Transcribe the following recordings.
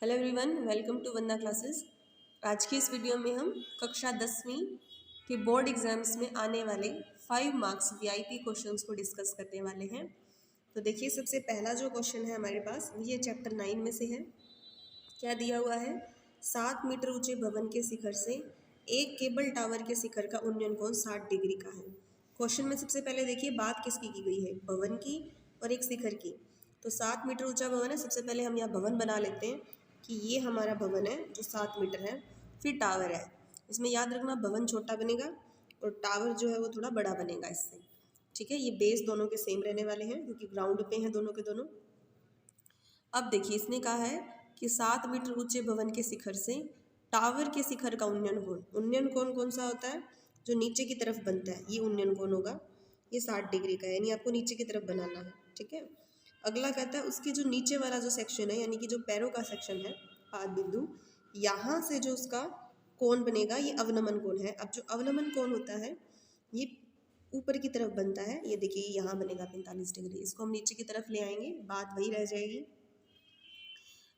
Hello everyone, welcome to Vandana classes. आज की इस वीडियो में हम कक्षा 10वीं के बोर्ड एग्जाम्स में आने वाले 5 मार्क्स वीआईपी क्वेश्चंस को डिस्कस करने वाले हैं। तो देखिए, सबसे पहला जो क्वेश्चन है हमारे पास ये चैप्टर 9 में से है। क्या दिया हुआ है? 7 मीटर ऊंचे भवन के शिखर से एक केबल टावर के शिखर का उन्नयन कोण 60 डिग्री का है। क्वेश्चन में सबसे पहले देखिए बात किसकी की गई है, भवन की और एक शिखर की। तो 7 मीटर ऊंचा भवन है। सबसे पहले हम यहाँ भवन बना लेते हैं कि ये हमारा भवन है जो 7 मीटर है। फिर टावर है, इसमें याद रखना भवन छोटा बनेगा और टावर जो है वो थोड़ा बड़ा बनेगा इससे। ठीक है, ये बेस दोनों के सेम रहने वाले हैं क्योंकि ग्राउंड पे हैं दोनों के दोनों। अब देखिए, इसने कहा है कि 7 मीटर ऊंचे भवन के शिखर से टावर के शिखर का उन्नयन कोण। उन्नयन कोण कौन सा होता है? जो नीचे की तरफ बनता है, ये उन्नयन कोण होगा। ये 60 डिग्री का है, यानी आपको नीचे की तरफ बनाना है। ठीक है, अगला कहता है उसकी जो नीचे वाला जो सेक्शन है, यानी कि जो पैरों का सेक्शन है, पाद बिंदु, यहाँ से जो उसका कोण बनेगा ये अवनमन कोण है। अब जो अवनमन कोण होता है ये ऊपर की तरफ बनता है। ये देखिए यहाँ बनेगा 45 डिग्री। इसको हम नीचे की तरफ ले आएंगे, बात वही रह जाएगी।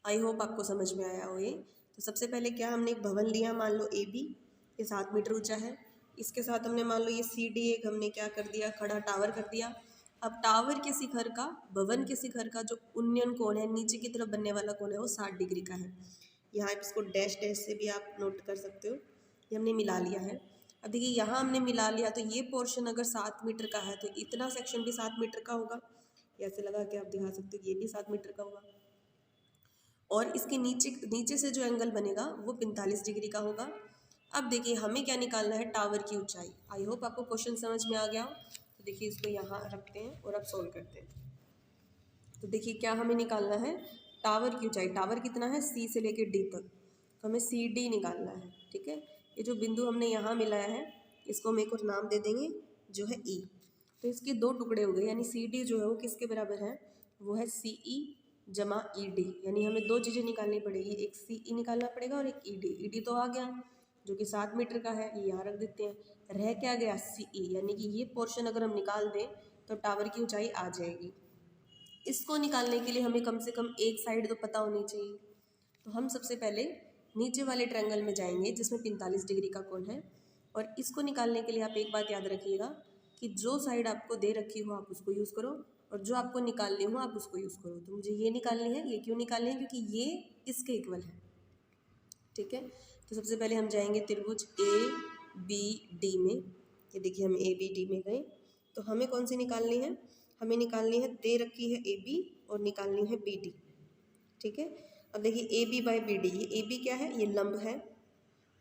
आई होप आपको समझ में आया हो ये। तो सबसे पहले क्या, हमने एक भवन लिया, मान लो ए बी, ये 7 मीटर ऊंचा है। इसके साथ हमने मान लो ये सी डी एक हमने क्या कर दिया, खड़ा टावर कर दिया। अब टावर के शिखर का, भवन के शिखर का जो उन्नयन कोण है, नीचे की तरफ बनने वाला कोण है, वो 60 डिग्री का है। यहाँ इसको डैश डैश से भी आप नोट कर सकते हो। ये हमने मिला लिया है। अब देखिए यहाँ हमने मिला लिया, तो ये पोर्शन अगर 7 मीटर का है तो इतना सेक्शन भी 7 मीटर का होगा। ऐसे लगा के आप दिखा सकते हो, ये भी 7 मीटर का होगा। और इसके नीचे नीचे से जो एंगल बनेगा वो 45 डिग्री का होगा। अब देखिए हमें क्या निकालना है, टावर की ऊंचाई। आई होप आपको क्वेश्चन समझ में आ गया हो। तो देखिए इसको यहाँ रखते हैं और अब सोल्व करते हैं। तो देखिए क्या हमें निकालना है, टावर की ऊंचाई। टावर कितना है, सी से लेकर डी तक, तो हमें सी डी निकालना है। ठीक है, ये जो बिंदु हमने यहाँ मिलाया है इसको हम एक और नाम दे देंगे जो है ई। तो इसके 2 टुकड़े हो गए, यानी सी डी जो है वो किसके बराबर है, वो है सी ई जमा ई डी। यानी हमें 2 चीज़ें निकालनी पड़ेगी, एक सी ई निकालना पड़ेगा और एक ई डी। ई डी तो आ गया जो कि 7 मीटर का है, ये यहाँ रख देते हैं। रह क्या गया, सी ई, यानी कि ये पोर्शन अगर हम निकाल दें तो टावर की ऊंचाई आ जाएगी। इसको निकालने के लिए हमें कम से कम एक साइड तो पता होनी चाहिए। तो हम सबसे पहले नीचे वाले ट्रायंगल में जाएंगे जिसमें 45 डिग्री का कोण है। और इसको निकालने के लिए आप एक बात याद रखिएगा कि जो साइड आपको दे रखी हो आप उसको यूज़ करो, और जो आपको निकालनी हो आप उसको यूज़ करो। तो मुझे ये निकालनी है, ये क्यों निकालनी है, क्योंकि ये इसके इक्वल है। ठीक है, तो सबसे पहले हम जाएंगे त्रिभुज ए बी डी में। ये देखिए हम ए बी डी में गए। तो हमें कौन सी निकालनी है, हमें निकालनी है, दे रखी है ए बी और निकालनी है बी डी। ठीक है, अब देखिए A B by B D, ये ए बी क्या है, ये लंब है।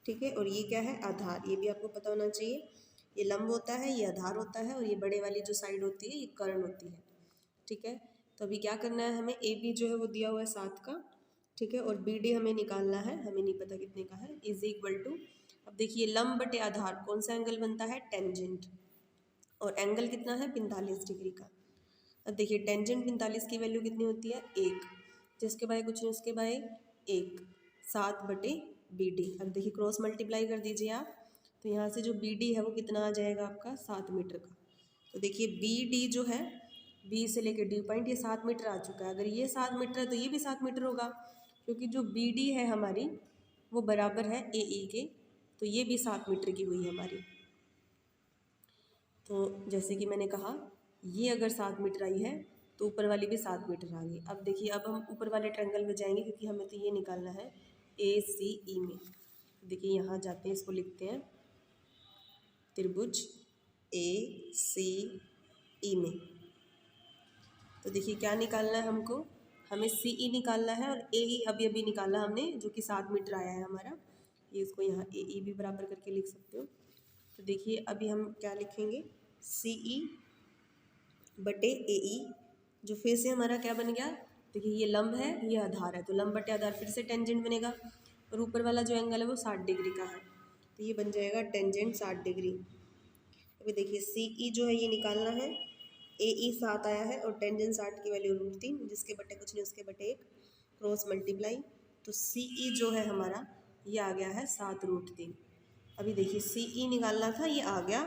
ठीक है, और ये क्या है, आधार। ये भी आपको पता होना चाहिए, ये लंब होता है, ये आधार होता है, और ये बड़े वाली जो साइड होती है ये कर्ण होती है। ठीक है, तो अभी क्या करना है हमें, ए बी जो है वो दिया हुआ है 7 का। ठीक है, और बी डी हमें निकालना है, हमें नहीं पता कितने का है, इज इक्वल टू। अब देखिए लंब बटे आधार कौन सा एंगल बनता है, टेंजेंट। और एंगल कितना है, 45 डिग्री का। अब देखिए टेंजेंट 45 की वैल्यू कितनी होती है, 1। जिसके बाय कुछ नहीं, उसके बाय 1, 7 बटे बी डी। अब देखिए क्रॉस मल्टीप्लाई कर दीजिए आप, तो यहाँ से जो बी डी है वो कितना आ जाएगा आपका, 7 मीटर का। तो देखिए बी डी जो है, बी से लेकर डी पॉइंट, ये 7 मीटर आ चुका है। अगर ये 7 मीटर है तो ये भी 7 मीटर होगा, क्योंकि जो बी डी है हमारी वो बराबर है ए ई के। तो ये भी 7 मीटर की हुई हमारी। तो जैसे कि मैंने कहा, ये अगर 7 मीटर आई है तो ऊपर वाली भी 7 मीटर आ गई। अब देखिए अब हम ऊपर वाले ट्रायंगल में जाएंगे क्योंकि हमें तो ये निकालना है ए सी ई में। देखिए यहाँ जाते हैं, इसको लिखते हैं त्रिभुज ए सी ई में। तो देखिए क्या निकालना है हमको, हमें सी ई निकालना है और ए ई अभी अभी निकाला हमने जो कि 7 मीटर आया है हमारा। ये इसको यहाँ ए ई भी बराबर करके लिख सकते हो। तो देखिए अभी हम क्या लिखेंगे, सी ई बटे ए ई, जो फिर से हमारा क्या बन गया, देखिए ये लंब है ये आधार है, तो लंब बटे आधार फिर से टेंजेंट बनेगा। और ऊपर वाला जो एंगल है वो 60 डिग्री का है, तो ये बन जाएगा टेंजेंट 60 डिग्री। अभी देखिए सी ई जो है ये निकालना है, ए ई 7 आया है और टेंजेंट 60 की वैल्यू √3, जिसके बटे कुछ नहीं उसके बटे 1, क्रॉस मल्टीप्लाई। तो सी ई जो है हमारा ये आ गया है 7√3। अभी देखिए सी ई निकालना था, ये आ गया।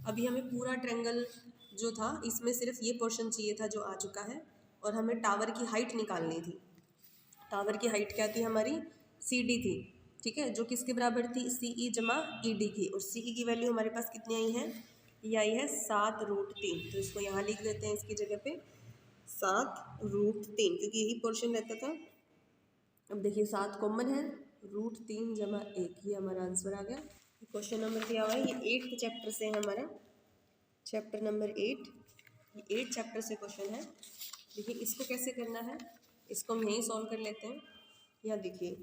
अभी हमें पूरा ट्रायंगल जो था इसमें सिर्फ ये पोर्शन चाहिए था जो आ चुका है, और हमें टावर की हाइट निकालनी थी। टावर की हाइट क्या थी हमारी, CD थी, ठीक है, जो किसके बराबर थी, CE जमा ED की, और CE की वैल्यू हमारे पास कितनी आई है, ये आई है 7√3। तो इसको यहाँ लिख देते हैं इसकी जगह पे 7√3, क्योंकि यही पोर्शन रहता था। अब देखिए 7 कॉमन है, √3 जमा 1, ये हमारा आंसर आ गया। क्वेश्चन नंबर दिया हुआ है, ये 8th चैप्टर से है हमारा, चैप्टर नंबर 8, ये 8 चैप्टर से क्वेश्चन है। देखिए इसको कैसे करना है, इसको हम यहीं सॉल्व कर लेते हैं। यहाँ देखिए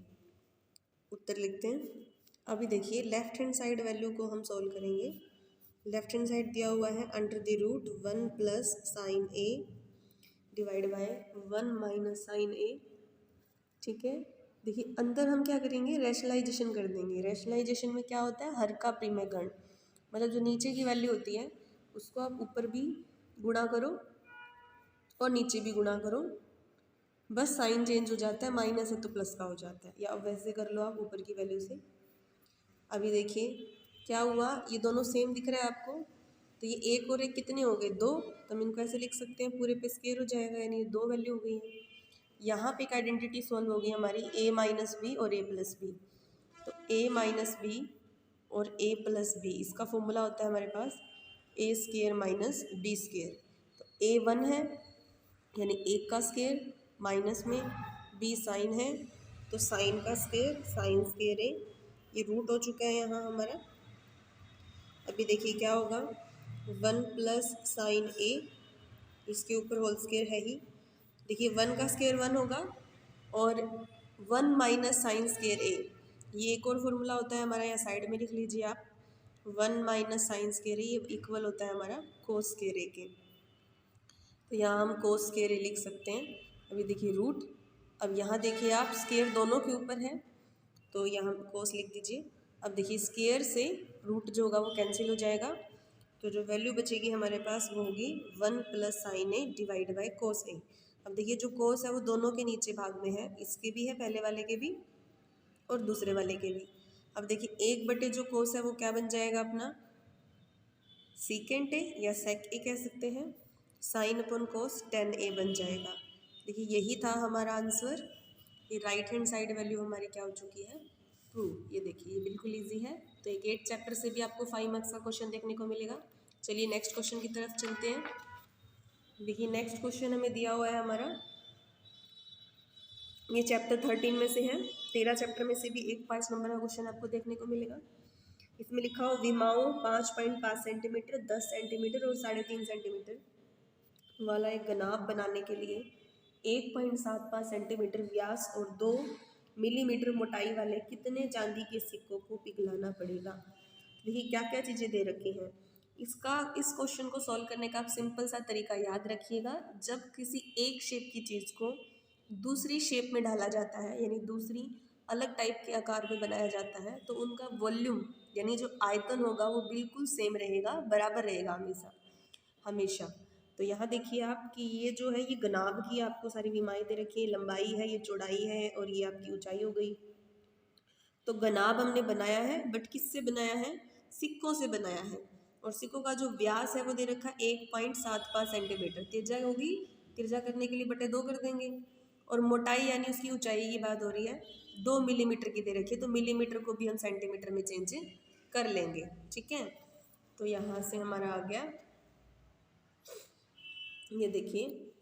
उत्तर लिखते हैं। अभी देखिए लेफ्ट हैंड साइड वैल्यू को हम सॉल्व करेंगे। लेफ्ट हैंड साइड दिया हुआ है √1 plus sine A divide by 1 minus sine A, ठीक है। देखिए अंदर हम क्या करेंगे, रैशनलाइजेशन कर देंगे। रैशनलाइजेशन में क्या होता है, हर का परिमेय गण, मतलब जो नीचे की वैल्यू होती है उसको आप ऊपर भी गुणा करो और नीचे भी गुणा करो, बस साइन चेंज हो जाता है, माइनस है तो प्लस का हो जाता है, या अब वैसे कर लो आप ऊपर की वैल्यू से। अभी देखिए क्या हुआ, ये दोनों सेम दिख रहा है आपको, तो ये एक और एक कितने हो गए, 2, तो हम इनको ऐसे लिख सकते हैं, पूरे पे स्क्वायर हो जाएगा, यानी 2 वैल्यू हो गई है। यहाँ पे एक आइडेंटिटी सॉल्व होगी हमारी, a माइनस बी और a प्लस बी। तो a माइनस बी और a प्लस बी, इसका फॉर्मूला होता है हमारे पास a square minus b square. तो a 1 है यानी 1 का स्क्वायर, माइनस में b साइन है तो साइन का स्क्वायर, साइन स्क्वायर a, ये रूट हो चुका है यहाँ हमारा। अभी देखिए क्या होगा, 1 प्लस साइन a, इसके ऊपर होल स्क्वायर है ही। देखिए 1 का स्क्वायर 1 होगा और 1 माइनस साइन स्क्वायर ए, ये एक और फॉर्मूला होता है हमारा, यहाँ साइड में लिख लीजिए आप, 1 माइनस साइन स्क्वायर ए, ये इक्वल होता है हमारा कोस स्क्वायर ए के। तो यहाँ हम कोस स्क्वायर ए लिख सकते हैं। अभी देखिए रूट, अब यहाँ देखिए आप स्क्वायर दोनों के ऊपर है तो यहाँ कोस लिख दीजिए। अब देखिए स्क्वायर से रूट जो होगा वो कैंसिल हो जाएगा, तो जो वैल्यू बचेगी हमारे पास वो होगी 1 plus sine A divide by cos A. अब देखिए जो कोस है वो दोनों के नीचे भाग में है, इसके भी है, पहले वाले के भी और दूसरे वाले के भी। अब देखिए 1/, जो कोस है वो क्या बन जाएगा अपना, सीकेंट ए या सेक ए कह सकते हैं, साइन अपन कोस tan ए बन जाएगा। देखिए यही था हमारा आंसर। ये राइट हैंड साइड वैल्यू हमारी क्या हो चुकी है, ट्रू। ये देखिए ये बिल्कुल ईजी है। तो एक 8 चैप्टर से भी आपको 5 मार्क्स का क्वेश्चन देखने को मिलेगा। चलिए नेक्स्ट क्वेश्चन की तरफ चलते हैं। देखिए नेक्स्ट क्वेश्चन हमें दिया हुआ है हमारा, ये चैप्टर 13 में से है, 13 चैप्टर में से भी एक 5 नंबर का क्वेश्चन आपको देखने को मिलेगा। इसमें लिखा हो विमाओं 5.5 सेंटीमीटर, 10 सेंटीमीटर और 3.5 सेंटीमीटर वाला एक गनाब बनाने के लिए 1.75 सेंटीमीटर व्यास और 2 मिलीमीटर मोटाई वाले कितने चांदी के सिक्कों को पिघलाना पड़ेगा। देखिए क्या क्या चीज़ें दे रखी हैं। इस क्वेश्चन को सॉल्व करने का आप सिंपल सा तरीका याद रखिएगा। जब किसी एक शेप की चीज़ को दूसरी शेप में डाला जाता है, यानी दूसरी अलग टाइप के आकार में बनाया जाता है, तो उनका वॉल्यूम यानी जो आयतन होगा वो बिल्कुल सेम रहेगा, बराबर रहेगा हमेशा हमेशा। तो यहाँ देखिए आप कि ये जो है ये गनाब की आपको सारी विमाएँ दे रखी है, लंबाई है, ये चौड़ाई है और ये आपकी ऊंचाई हो गई। तो गनाब हमने बनाया है, बट किससे बनाया है, सिक्कों से बनाया है। और सिक्कों का जो व्यास है वो दे रखा है 1.75 सेंटीमीटर, त्रिज्या होगी, त्रिज्या करने के लिए बटे 2 कर देंगे, और मोटाई यानी उसकी ऊंचाई की बात हो रही है 2 मिलीमीटर की दे रखी है, तो मिलीमीटर को भी हम सेंटीमीटर में चेंज कर लेंगे, ठीक है। तो यहाँ से हमारा आ गया, ये देखिए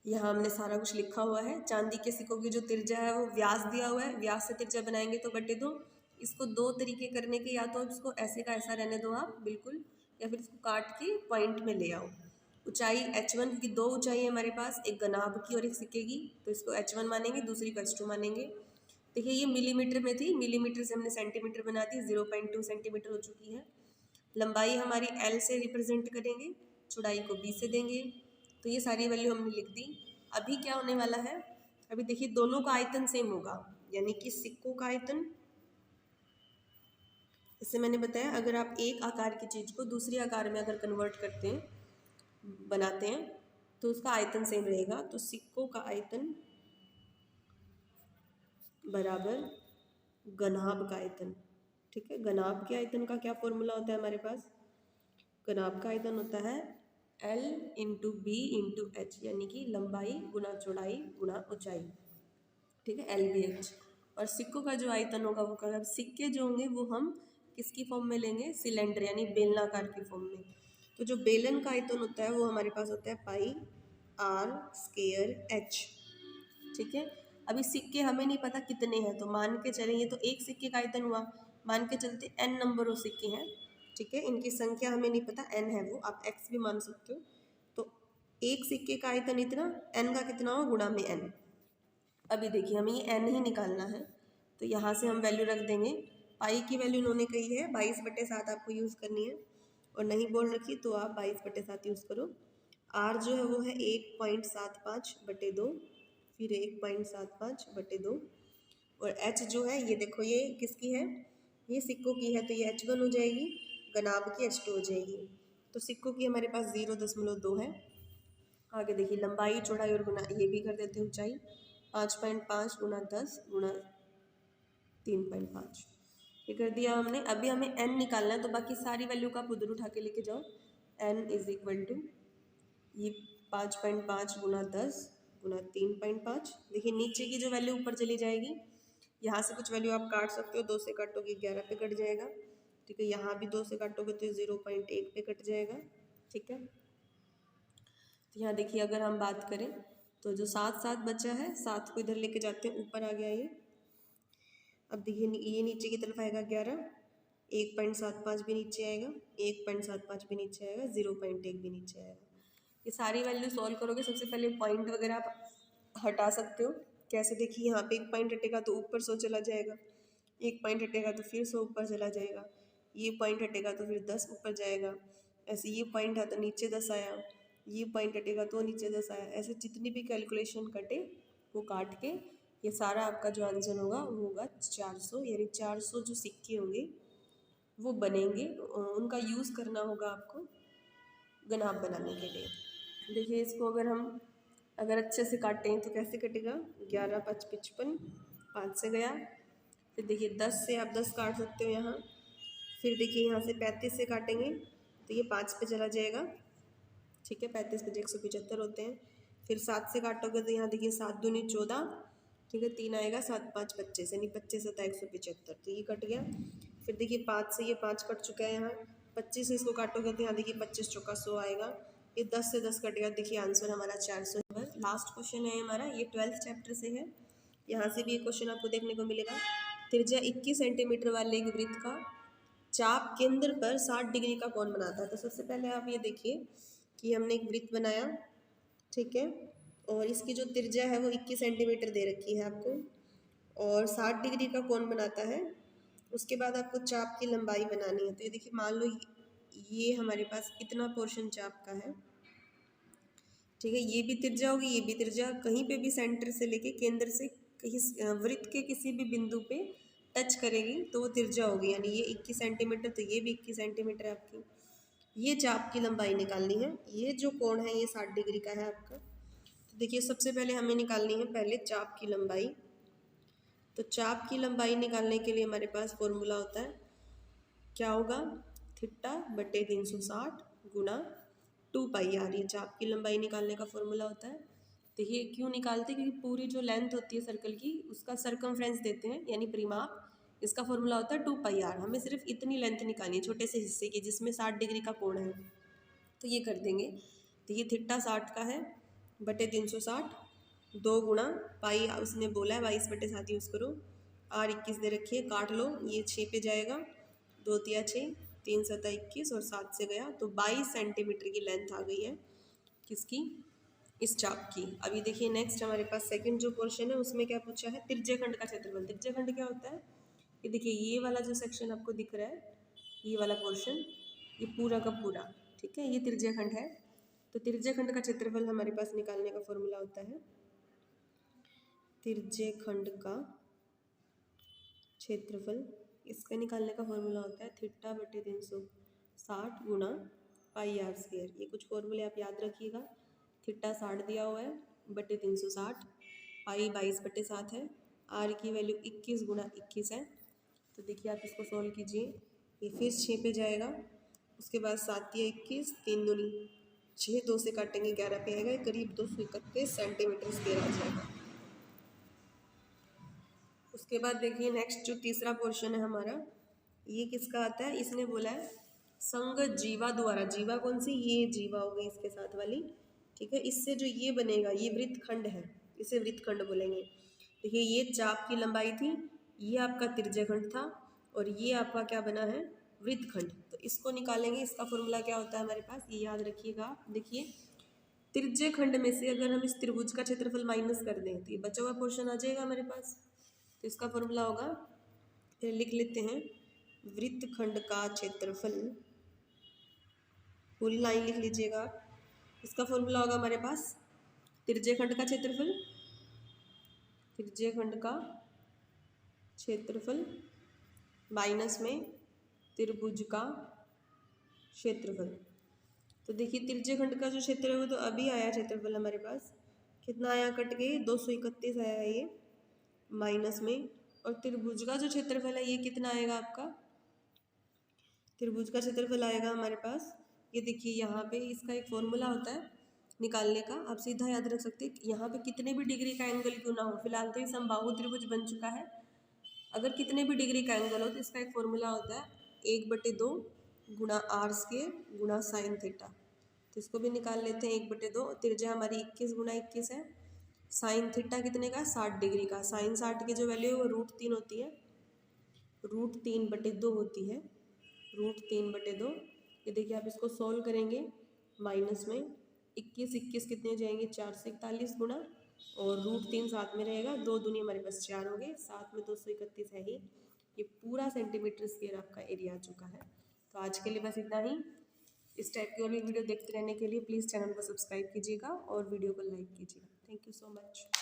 यहाँ हमने सारा कुछ लिखा हुआ है। चांदी के सिक्कों की जो त्रिज्या है वो व्यास दिया हुआ है, व्यास से त्रिज्या बनाएंगे तो बटे 2। इसको 2 तरीके करने के, या तो इसको ऐसे का ऐसा रहने दो आप बिल्कुल, या फिर इसको काट के पॉइंट में ले आओ। ऊंचाई h1 की 2 ऊंचाई है हमारे पास, एक गनाब की और एक सिक्के की, तो इसको h1 मानेंगे, दूसरी को h2 मानेंगे। देखिए ये मिलीमीटर में थी, मिलीमीटर से हमने सेंटीमीटर बना दी, 0.2 सेंटीमीटर हो चुकी है। लंबाई हमारी L से रिप्रेजेंट करेंगे, चौड़ाई को B से देंगे। तो ये सारी वैल्यू हमने लिख दी। अभी क्या होने वाला है, अभी देखिए दोनों का आयतन सेम होगा, यानी कि सिक्कों का आयतन, इससे मैंने बताया अगर आप एक आकार की चीज़ को दूसरे आकार में अगर कन्वर्ट करते हैं, बनाते हैं, तो उसका आयतन सेम रहेगा। तो सिक्कों का आयतन बराबर गनाब का आयतन, ठीक है। गनाब के आयतन का क्या फॉर्मूला होता है हमारे पास, गनाब का आयतन होता है L into B into H, यानी कि लंबाई गुना चौड़ाई गुना ऊंचाई, ठीक है, LBH। और सिक्कों का जो आयतन होगा वो कलर, सिक्के जो होंगे वो हम किसकी फॉर्म में लेंगे, सिलेंडर यानी बेलनाकार की फॉर्म में। तो जो बेलन का आयतन होता है वो हमारे पास होता है पाई आर स्क्वायर एच। ठीक है, अभी सिक्के हमें नहीं पता कितने हैं, तो मान के चलेंगे तो एक सिक्के का आयतन हुआ, मान के चलते n नंबर ऑफ सिक्के हैं। ठीक है, इनकी संख्या हमें नहीं पता, n है वो, आप x भी मान सकते हो। तो एक सिक्के का आयतन इतना, n का कितना हो गुणा में n। अभी देखिए हमें ये n ही निकालना है, तो यहाँ से हम वैल्यू रख देंगे। पाई की वैल्यू उन्होंने कही है 22/7 आपको यूज़ करनी है, और नहीं बोल रखी तो आप 22/7 यूज़ करो। r जो है वो है 1.75/2, फिर 1.75/2, और h जो है ये देखो ये किसकी है, ये सिक्कों की है, तो ये H1 हो जाएगी, गनाब की H2 हो जाएगी। तो सिक्कों की हमारे पास 0.2 है। आगे देखिए लंबाई चौड़ाई और गुना, ये भी कर देते हैं ऊंचाई, 5.5 × 10 × 3.5, ये कर दिया हमने। अभी हमें n निकालना है, तो बाकी सारी वैल्यू का आप उधर उठा के लेके जाओ। n = ये 5.5 × 10 × 3.5। देखिए नीचे की जो वैल्यू ऊपर चली जाएगी, यहाँ से कुछ वैल्यू आप काट सकते हो, 2 से काटोगे 11 पे कट जाएगा। ठीक है, यहाँ भी 2 से काटोगे तो 0.1 पे कट जाएगा। ठीक है, तो यहाँ देखिए अगर हम बात करें तो जो 7 बचा है, 7 को इधर लेके जाते हैं, ऊपर आ गया ये। अब देखिए ये नीचे की तरफ आएगा 11, 1.75 भी नीचे आएगा, 1.75 भी नीचे आएगा, 0.1 भी नीचे आएगा। ये सारी वैल्यू सॉल्व करोगे, सबसे पहले पॉइंट वगैरह आप हटा सकते हो। कैसे, देखिए यहाँ पे एक पॉइंट हटेगा तो ऊपर 100 चला जाएगा, एक पॉइंट हटेगा तो फिर 100 ऊपर चला जाएगा, ये पॉइंट हटेगा तो फिर 10 ऊपर जाएगा, ऐसे ये पॉइंट है तो नीचे 10 आया, ये पॉइंट हटेगा तो नीचे 10 आया। ऐसे जितनी भी कैलकुलेशन कटे वो काट के ये सारा आपका जो आंसर होगा वो होगा 400, यानी 400 जो सिक्के होंगे वो बनेंगे। उनका यूज़ करना होगा आपको गनाब बनाने के लिए। देखिए इसको अगर अच्छे से काटें तो कैसे कटेगा, 11 × 5 = 55, 5 से गया। फिर देखिए 10 से आप 10 काट सकते हो यहाँ, फिर देखिए यहाँ से 35 से काटेंगे तो ये 5 पे चला जाएगा। ठीक है, 35 × 5 = 175 होते हैं। फिर 7 से काटोगे तो यहाँ देखिए 7 दूनी 14, ठीक है, 3 आएगा, 7 × 5 = 25, यानी 25 × 7 = 175, तो ये कट गया। फिर देखिए 5 से ये 5 कट चुका है यहाँ, 25 से इसको काटोगे तो यहाँ देखिए 25 × 4 = 100 आएगा। ये 10 से 10 कट गया, देखिए आंसर हमारा 400। लास्ट क्वेश्चन है हमारा, ये 12th चैप्टर से है, यहाँ से भी एक क्वेश्चन आपको देखने को मिलेगा। त्रिज्या 21 सेंटीमीटर वाले एक वृत्त का चाप केंद्र पर 60 डिग्री का कोण बनाता है। तो सबसे पहले आप ये देखिए कि हमने एक वृत्त बनाया, ठीक है, और इसकी जो त्रिज्या है वो 21 सेंटीमीटर दे रखी है आपको, और 60 डिग्री का कोण बनाता है। उसके बाद आपको चाप की लंबाई बनानी है। तो ये देखिए मान लो ये हमारे पास इतना पोर्शन चाप का है, ठीक है, ये भी त्रिज्या होगी, ये भी त्रिज्या, कहीं पे भी सेंटर से लेके केंद्र से कहीं वृत्त के किसी भी बिंदु पे टच करेगी तो वो त्रिज्या होगी, यानी ये 21 सेंटीमीटर, तो ये भी 21 सेंटीमीटर है आपकी। ये चाप की लंबाई निकालनी है, ये जो कोण है ये 60 डिग्री का है आपका। तो देखिए सबसे पहले हमें निकालनी है पहले चाप की लंबाई। तो चाप की लंबाई निकालने के लिए हमारे पास फॉर्मूला होता है, क्या होगा, θ/360 × 2πr, ये चाप की लंबाई निकालने का फॉर्मूला होता है। तो ये क्यों निकालते हैं, क्योंकि पूरी जो लेंथ होती है सर्कल की उसका सरकमफ्रेंस देते हैं, यानी परिमाप, इसका फॉर्मूला होता है 2πr। हमें सिर्फ इतनी लेंथ निकालनी है छोटे से हिस्से की जिसमें 60 डिग्री का कोण है, तो ये कर देंगे। तो ये θ 60 का है, बटे 360, 2 × पाई उसने बोला है 22/7 यूज़ करो, r 21 दे रखी है, काट लो, ये 6 पे जाएगा, 2 × 6 = 3 × 7 = 21, और 7 से गया तो 22 सेंटीमीटर की लेंथ आ गई है किसकी, इस चाप की। अभी देखिए नेक्स्ट हमारे पास सेकंड जो पोर्शन है उसमें क्या पूछा है, त्रिज्याखंड का क्षेत्रफल। त्रिज्याखंड क्या होता है, ये देखिए ये वाला जो सेक्शन आपको दिख रहा है, ये वाला पोर्शन, ये पूरा का पूरा, ठीक है, ये त्रिज्याखंड है। तो त्रिज्याखंड का क्षेत्रफल हमारे पास निकालने का फॉर्मूला होता है, त्रिज्याखंड का क्षेत्रफल, इसका निकालने का फॉर्मूला होता है θ/360 × πr²। ये कुछ फॉर्मूले आप याद रखिएगा, θ 60 दिया हुआ है, बटे 360, पाई 22/7 है, r की वैल्यू 21 × 21 है। तो देखिए आप इसको सॉल्व कीजिए, ये फिर 6 पे जाएगा, उसके बाद 7 × 21, 3 दूनी 6, 2 से काटेंगे 11 पे आएगा, करीब 231 सेंटीमीटर स्क्वायर आ जाएगा। उसके बाद देखिए नेक्स्ट जो तीसरा पोर्शन है हमारा, ये किसका आता है, इसने बोला है संग जीवा द्वारा, जीवा कौन सी, ये जीवा हो गई इसके साथ वाली, ठीक है। इससे जो ये बनेगा ये वृत्तखंड है, इसे वृत्तखंड बोलेंगे। देखिए ये चाप की लंबाई थी, ये आपका त्रिज्यखंड था और ये आपका क्या बना है, वृत्तखंड। तो इसको निकालेंगे, इसका फॉर्मूला क्या होता है हमारे पास, ये याद रखिएगा। देखिए त्रिज्यखंड में से अगर हम इस त्रिभुज का क्षेत्रफल माइनस कर दें तो ये बचा हुआ पोर्शन आ जाएगा हमारे पास। तो इसका फॉर्मूला होगा, फिर लिख लेते हैं, वृत्तखंड का क्षेत्रफल, पूरी लाइन लिख लीजिएगा। इसका फॉर्मूला होगा हमारे पास त्रिज्यखंड का क्षेत्रफल, त्रिज्यखंड का क्षेत्रफल माइनस में त्रिभुज का क्षेत्रफल। तो देखिए त्रिज्यखंड का जो क्षेत्र है वो तो अभी आया क्षेत्रफल हमारे पास, कितना आया कट के, 231 आया है ये, माइनस में, और त्रिभुज का जो क्षेत्रफल है ये कितना आएगा आपका, त्रिभुज का क्षेत्रफल आएगा हमारे पास, ये देखिए यहाँ पे इसका एक फॉर्मूला होता है निकालने का, आप सीधा याद रख सकते हैं। यहाँ पे कितने भी डिग्री का एंगल क्यों ना हो, फिलहाल तो ये समबाहु त्रिभुज बन चुका है, अगर कितने भी डिग्री का एंगल हो तो इसका एक फॉर्मूला होता है 1/2 गुणा r² गुणा साइन थीटा। तो इसको भी निकाल लेते हैं, 1/2, त्रिज्या हमारी 21 गुणा 21 है, साइन थीटा कितने का, 60 डिग्री का, साइन 60 की जो वैल्यू है वो √3 होती है, √3/2 होती है, √3/2। ये देखिए आप इसको सोल्व करेंगे, माइनस में 21 कितने हो जाएंगे, 4 से 41 गुणा, और √3 साथ में रहेगा, 2 दूनी हमारे पास 4 हो गए, साथ में 231 है ही। ये पूरा सेंटीमीटर स्क्वायर आपका एरिया आ चुका है। तो आज के लिए बस इतना ही। इस टाइप की और भी वीडियो देखते रहने के लिए प्लीज़ चैनल को सब्सक्राइब कीजिएगा और वीडियो को लाइक कीजिएगा। Thank you so much.